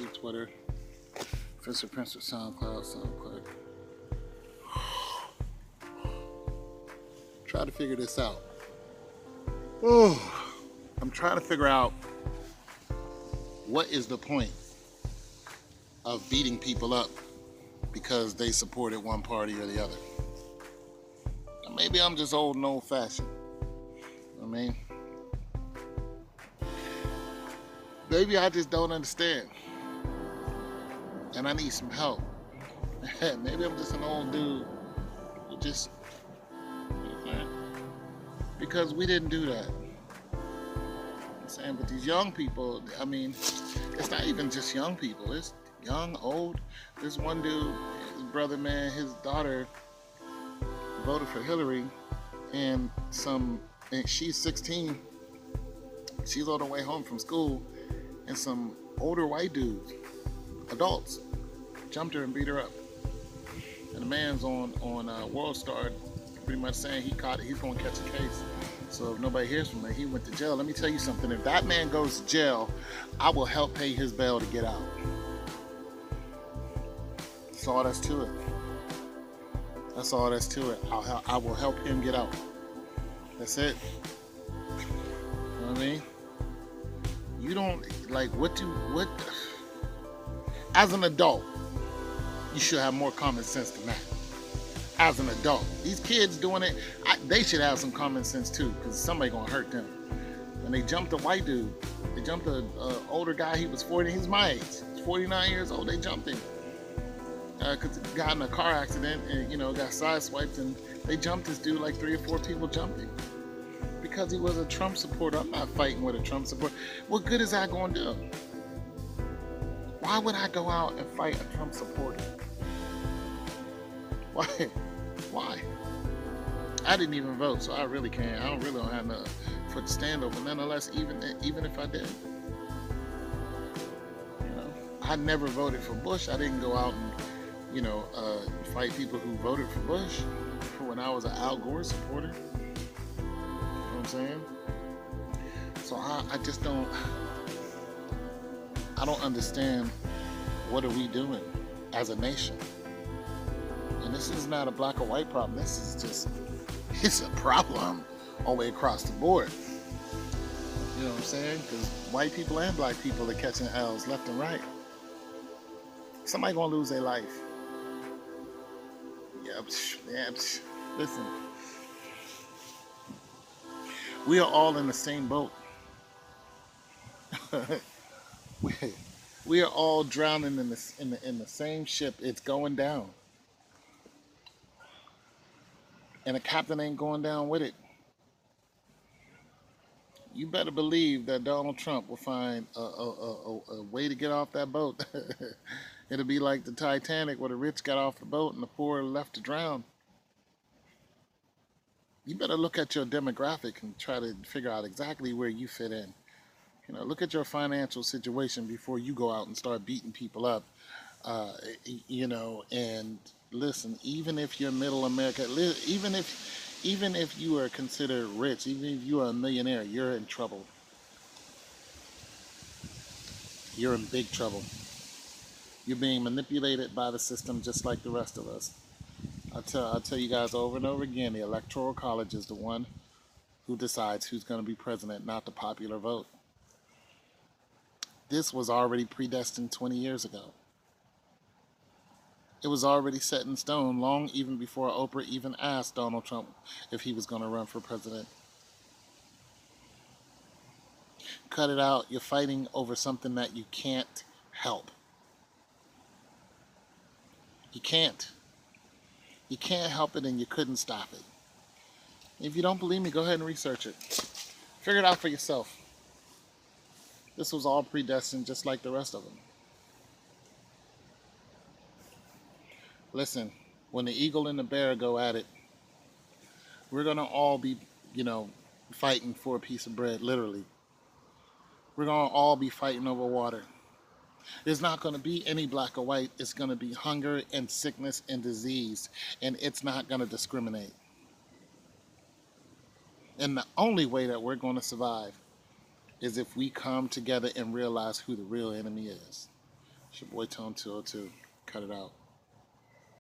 IG, Twitter, Fisher Prince, SoundCloud. Try to figure this out. Oh, I'm trying to figure out what is the point of beating people up because they supported one party or the other. Maybe I'm just old and old-fashioned. I mean, maybe I just don't understand, and I need some help. Maybe I'm just an old dude who just, because we didn't do that. I'm saying, but these young people, I mean, it's not even just young people. It's young, old. This one dude, his brother, man, his daughter voted for Hillary, and she's 16. She's on her way home from school, and some older white dudes, adults, jumped her and beat her up. And the man's on World Star, pretty much saying he's going to catch a case. So if nobody hears from him, he went to jail. Let me tell you something. If that man goes to jail, I will help pay his bail to get out. That's all that's to it. That's all that's to it. I will help him get out. That's it. You know what I mean? You don't, like, what, as an adult, you should have more common sense than that. As an adult. These kids doing it, they should have some common sense too, because somebody gonna hurt them. When they jumped a white dude, they jumped an older guy, he was 40, he's my age. He's 49 years old, they jumped him. Because he got in a car accident and, got sideswiped, and they jumped this dude, like 3 or 4 people jumped him. Because he was a Trump supporter. I'm not fighting with a Trump supporter. What good is that gonna do? Why would I go out and fight a Trump supporter? Why? Why? I didn't even vote, so I really can't. I don't have no foot to stand over. Nonetheless, even if I did, I never voted for Bush. I didn't go out and, fight people who voted for Bush when I was an Al Gore supporter. You know what I'm saying? So I just don't. I don't understand. What are we doing as a nation? And this is not a black or white problem. This is just, it's a problem all the way across the board. You know what I'm saying? Because white people and black people are catching L's left and right. Somebody gonna lose their life. Yeah, listen. We are all in the same boat. we are all drowning in the same ship. It's going down. And the captain ain't going down with it. You better believe that Donald Trump will find a way to get off that boat. It'll be like the Titanic, where the rich got off the boat and the poor left to drown. You better look at your demographic and try to figure out exactly where you fit in. Look at your financial situation before you go out and start beating people up. And listen, even if you're middle America, even if you are considered rich, even if you are a millionaire, you're in trouble. You're in big trouble. You're being manipulated by the system just like the rest of us. I tell you guys over and over again, the Electoral College is the one who decides who's going to be president, not the popular vote. This was already predestined 20 years ago. It was already set in stone long even before Oprah even asked Donald Trump if he was going to run for president. Cut it out. You're fighting over something that you can't help. You can't. You can't help it, and you couldn't stop it. If you don't believe me, go ahead and research it. Figure it out for yourself. This was all predestined just like the rest of them. Listen, when the eagle and the bear go at it, we're going to all be, fighting for a piece of bread, literally. We're going to all be fighting over water. There's not going to be any black or white. It's going to be hunger and sickness and disease, and it's not going to discriminate. And the only way that we're going to survive is if we come together and realize who the real enemy is. It's your boy Tone 202. Cut it out.